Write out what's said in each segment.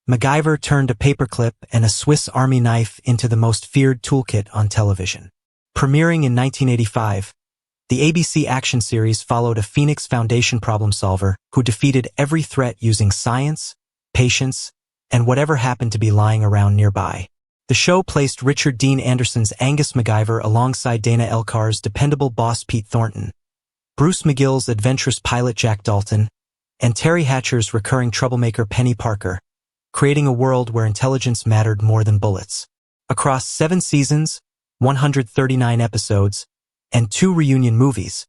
MacGyver turned a paperclip and a Swiss Army knife into the most feared toolkit on television. Premiering in 1985, the ABC action series followed a Phoenix Foundation problem solver who defeated every threat using science, patience, and whatever happened to be lying around nearby. The show placed Richard Dean Anderson's Angus MacGyver alongside Dana Elkar's dependable boss Pete Thornton, Bruce McGill's adventurous pilot Jack Dalton, and Terry Hatcher's recurring troublemaker Penny Parker, creating a world where intelligence mattered more than bullets. Across 7 seasons, 139 episodes, and 2 reunion movies,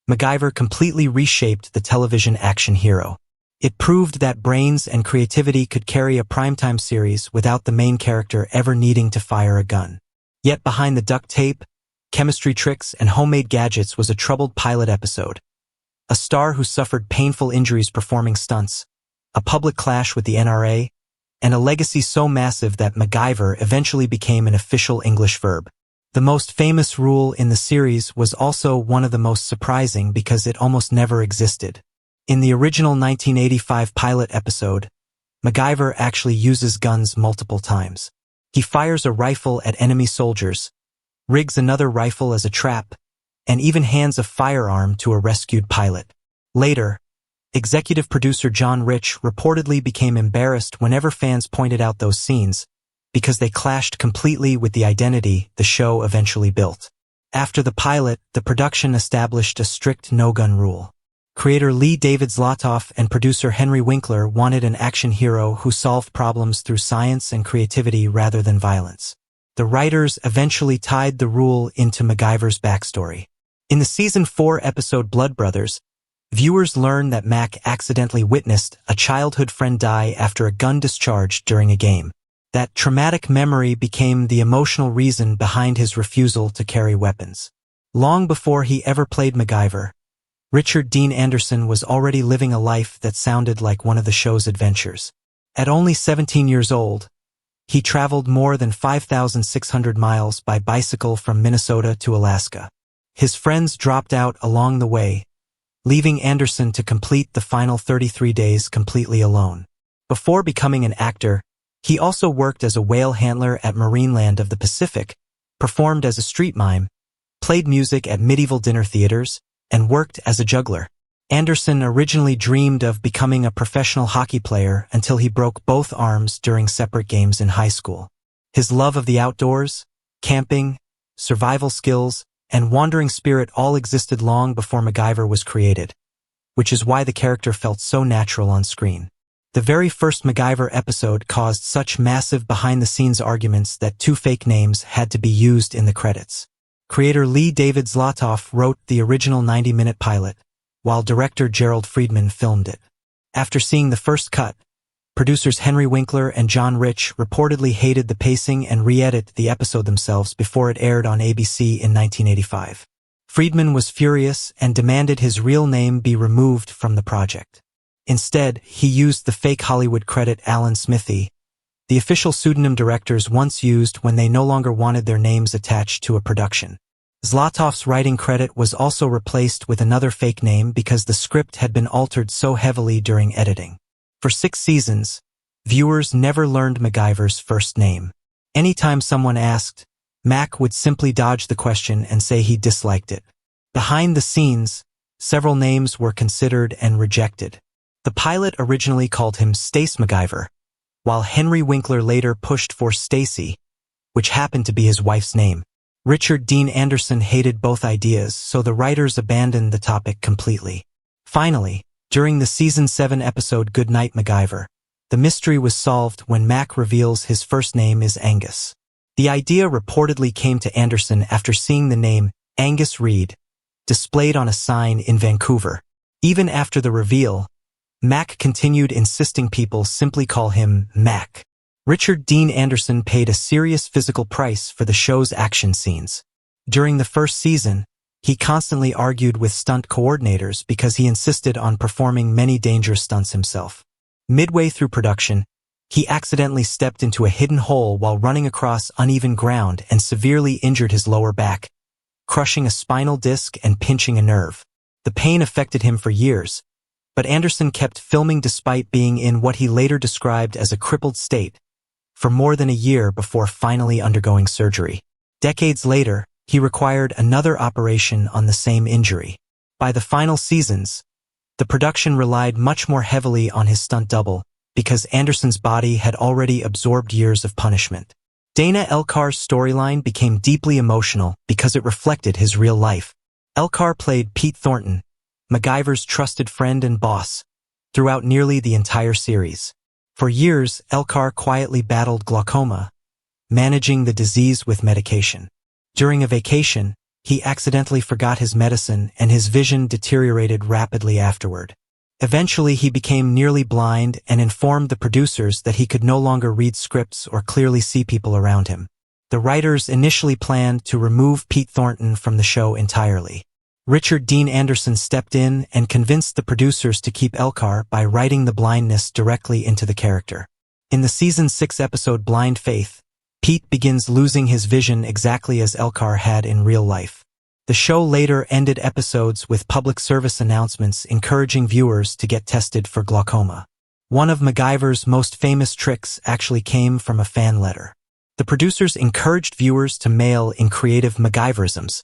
MacGyver completely reshaped the television action hero. It proved that brains and creativity could carry a primetime series without the main character ever needing to fire a gun. Yet behind the duct tape, chemistry tricks, and homemade gadgets was a troubled pilot episode. A star who suffered painful injuries performing stunts, a public clash with the NRA, and a legacy so massive that MacGyver eventually became an official English verb. The most famous rule in the series was also one of the most surprising because it almost never existed. In the original 1985 pilot episode, MacGyver actually uses guns multiple times. He fires a rifle at enemy soldiers, rigs another rifle as a trap, and even hands a firearm to a rescued pilot. Later, executive producer John Rich reportedly became embarrassed whenever fans pointed out those scenes, because they clashed completely with the identity the show eventually built. After the pilot, the production established a strict no-gun rule. Creator Lee David Zlotoff and producer Henry Winkler wanted an action hero who solved problems through science and creativity rather than violence. The writers eventually tied the rule into MacGyver's backstory. In the season 4 episode Blood Brothers, viewers learn that Mac accidentally witnessed a childhood friend die after a gun discharged during a game. That traumatic memory became the emotional reason behind his refusal to carry weapons. Long before he ever played MacGyver, Richard Dean Anderson was already living a life that sounded like one of the show's adventures. At only 17 years old, he traveled more than 5,600 miles by bicycle from Minnesota to Alaska. His friends dropped out along the way, leaving Anderson to complete the final 33 days completely alone. Before becoming an actor, he also worked as a whale handler at Marineland of the Pacific, performed as a street mime, played music at medieval dinner theaters, and worked as a juggler. Anderson originally dreamed of becoming a professional hockey player until he broke both arms during separate games in high school. His love of the outdoors, camping, survival skills, and wandering spirit all existed long before MacGyver was created, which is why the character felt so natural on screen. The very first MacGyver episode caused such massive behind-the-scenes arguments that 2 fake names had to be used in the credits. Creator Lee David Zlotoff wrote the original 90-minute pilot, while director Gerald Friedman filmed it. After seeing the first cut, producers Henry Winkler and John Rich reportedly hated the pacing and re-edited the episode themselves before it aired on ABC in 1985. Friedman was furious and demanded his real name be removed from the project. Instead, he used the fake Hollywood credit Alan Smithee, the official pseudonym directors once used when they no longer wanted their names attached to a production. Zlotoff's writing credit was also replaced with another fake name because the script had been altered so heavily during editing. For 6 seasons, viewers never learned MacGyver's first name. Anytime someone asked, Mac would simply dodge the question and say he disliked it. Behind the scenes, several names were considered and rejected. The pilot originally called him Stace MacGyver, while Henry Winkler later pushed for Stacy, which happened to be his wife's name. Richard Dean Anderson hated both ideas, so the writers abandoned the topic completely. Finally, during the season 7 episode Goodnight MacGyver, the mystery was solved when Mac reveals his first name is Angus. The idea reportedly came to Anderson after seeing the name Angus Reid displayed on a sign in Vancouver. Even after the reveal, Mac continued insisting people simply call him Mac. Richard Dean Anderson paid a serious physical price for the show's action scenes. During the first season, he constantly argued with stunt coordinators because he insisted on performing many dangerous stunts himself. Midway through production, he accidentally stepped into a hidden hole while running across uneven ground and severely injured his lower back, crushing a spinal disc and pinching a nerve. The pain affected him for years, but Anderson kept filming despite being in what he later described as a crippled state for more than a year before finally undergoing surgery. Decades later, he required another operation on the same injury. By the final seasons, the production relied much more heavily on his stunt double because Anderson's body had already absorbed years of punishment. Dana Elkar's storyline became deeply emotional because it reflected his real life. Elkar played Pete Thornton, MacGyver's trusted friend and boss, throughout nearly the entire series. For years, Elkar quietly battled glaucoma, managing the disease with medication. During a vacation, he accidentally forgot his medicine and his vision deteriorated rapidly afterward. Eventually, he became nearly blind and informed the producers that he could no longer read scripts or clearly see people around him. The writers initially planned to remove Pete Thornton from the show entirely. Richard Dean Anderson stepped in and convinced the producers to keep Elkar by writing the blindness directly into the character. In the season 6 episode Blind Faith, Pete begins losing his vision exactly as Elkar had in real life. The show later ended episodes with public service announcements encouraging viewers to get tested for glaucoma. One of MacGyver's most famous tricks actually came from a fan letter. The producers encouraged viewers to mail in creative MacGyverisms,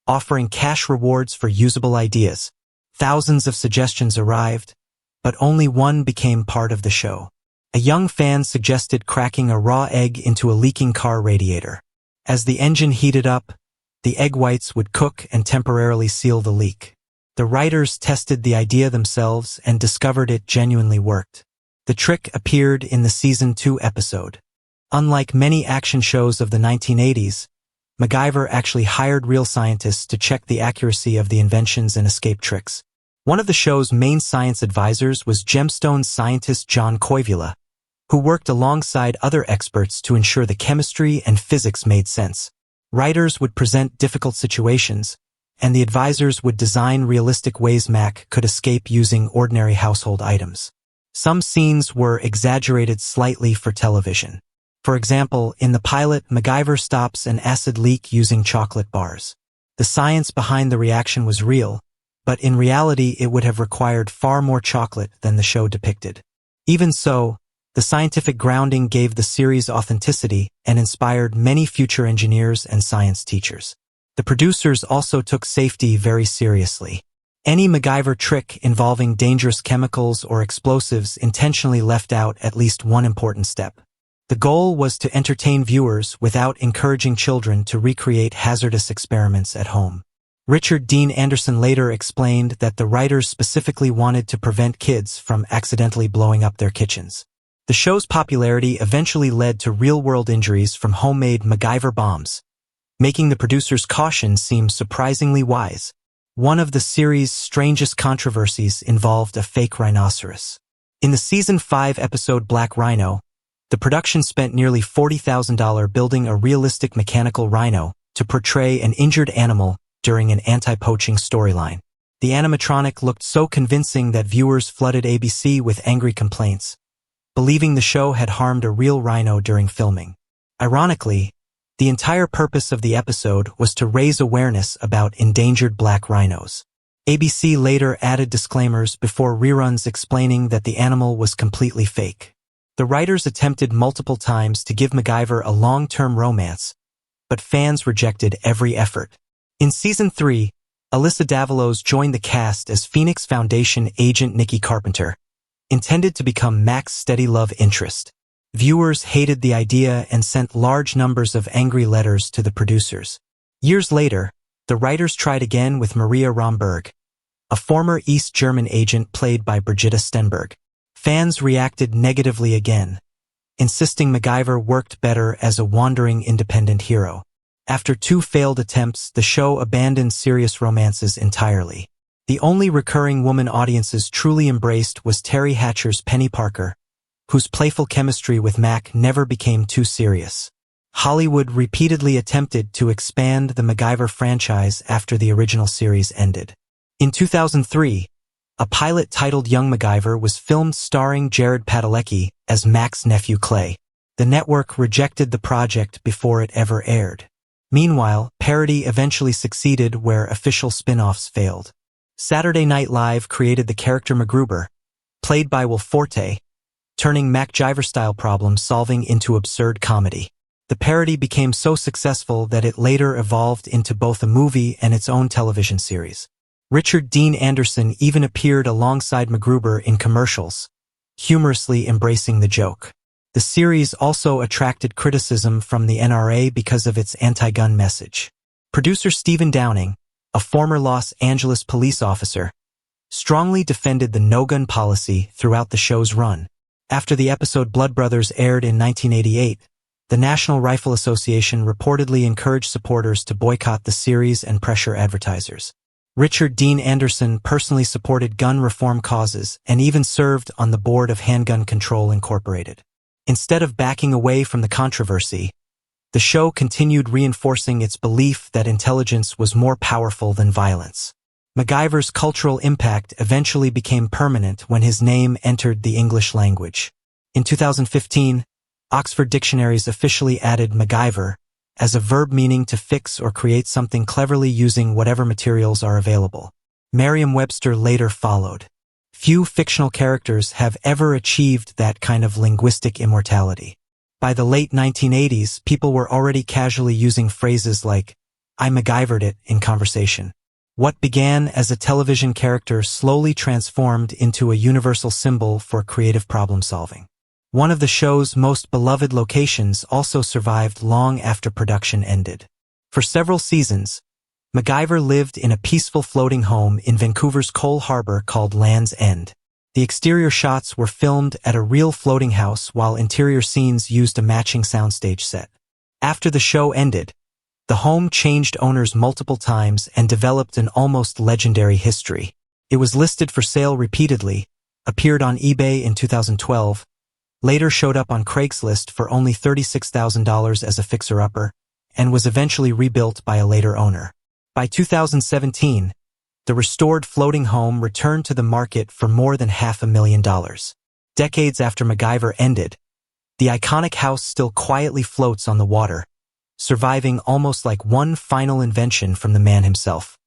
offering cash rewards for usable ideas. Thousands of suggestions arrived, but only one became part of the show. A young fan suggested cracking a raw egg into a leaking car radiator. As the engine heated up, the egg whites would cook and temporarily seal the leak. The writers tested the idea themselves and discovered it genuinely worked. The trick appeared in the season 2 episode. Unlike many action shows of the 1980s, MacGyver actually hired real scientists to check the accuracy of the inventions and escape tricks. One of the show's main science advisors was Gemstone's scientist John Koivula, who worked alongside other experts to ensure the chemistry and physics made sense. Writers would present difficult situations, and the advisors would design realistic ways Mac could escape using ordinary household items. Some scenes were exaggerated slightly for television. For example, in the pilot, MacGyver stops an acid leak using chocolate bars. The science behind the reaction was real, but in reality it would have required far more chocolate than the show depicted. Even so, the scientific grounding gave the series authenticity and inspired many future engineers and science teachers. The producers also took safety very seriously. Any MacGyver trick involving dangerous chemicals or explosives intentionally left out at least one important step. The goal was to entertain viewers without encouraging children to recreate hazardous experiments at home. Richard Dean Anderson later explained that the writers specifically wanted to prevent kids from accidentally blowing up their kitchens. The show's popularity eventually led to real-world injuries from homemade MacGyver bombs, making the producers' caution seem surprisingly wise. One of the series' strangest controversies involved a fake rhinoceros. In the season 5 episode Black Rhino, the production spent nearly $40,000 building a realistic mechanical rhino to portray an injured animal during an anti-poaching storyline. The animatronic looked so convincing that viewers flooded ABC with angry complaints, believing the show had harmed a real rhino during filming. Ironically, the entire purpose of the episode was to raise awareness about endangered black rhinos. ABC later added disclaimers before reruns explaining that the animal was completely fake. The writers attempted multiple times to give MacGyver a long-term romance, but fans rejected every effort. In season 3, Alyssa Davalos joined the cast as Phoenix Foundation agent Nikki Carpenter, intended to become Mac's steady love interest. Viewers hated the idea and sent large numbers of angry letters to the producers. Years later, the writers tried again with Maria Romberg, a former East German agent played by Brigitte Stenberg. Fans reacted negatively again, insisting MacGyver worked better as a wandering independent hero. After 2 failed attempts, the show abandoned serious romances entirely. The only recurring woman audiences truly embraced was Terry Hatcher's Penny Parker, whose playful chemistry with Mac never became too serious. Hollywood repeatedly attempted to expand the MacGyver franchise after the original series ended. In 2003, a pilot titled Young MacGyver was filmed starring Jared Padalecki as Mac's nephew Clay. The network rejected the project before it ever aired. Meanwhile, parody eventually succeeded where official spin-offs failed. Saturday Night Live created the character MacGyver, played by Will Forte, turning MacGyver-style problem-solving into absurd comedy. The parody became so successful that it later evolved into both a movie and its own television series. Richard Dean Anderson even appeared alongside MacGyver in commercials, humorously embracing the joke. The series also attracted criticism from the NRA because of its anti-gun message. Producer Stephen Downing, a former Los Angeles police officer, strongly defended the no-gun policy throughout the show's run. After the episode Blood Brothers aired in 1988, the National Rifle Association reportedly encouraged supporters to boycott the series and pressure advertisers. Richard Dean Anderson personally supported gun reform causes and even served on the board of Handgun Control Incorporated. Instead of backing away from the controversy, the show continued reinforcing its belief that intelligence was more powerful than violence. MacGyver's cultural impact eventually became permanent when his name entered the English language. In 2015, Oxford Dictionaries officially added MacGyver as a verb meaning to fix or create something cleverly using whatever materials are available. Merriam-Webster later followed. Few fictional characters have ever achieved that kind of linguistic immortality. By the late 1980s, people were already casually using phrases like, "I MacGyvered it," in conversation. What began as a television character slowly transformed into a universal symbol for creative problem-solving. One of the show's most beloved locations also survived long after production ended. For several seasons, MacGyver lived in a peaceful floating home in Vancouver's Cole Harbour called Land's End. The exterior shots were filmed at a real floating house while interior scenes used a matching soundstage set. After the show ended, the home changed owners multiple times and developed an almost legendary history. It was listed for sale repeatedly, appeared on eBay in 2012, later showed up on Craigslist for only $36,000 as a fixer-upper, and was eventually rebuilt by a later owner. By 2017, the restored floating home returned to the market for more than $500,000. Decades after MacGyver ended, the iconic house still quietly floats on the water, surviving almost like one final invention from the man himself.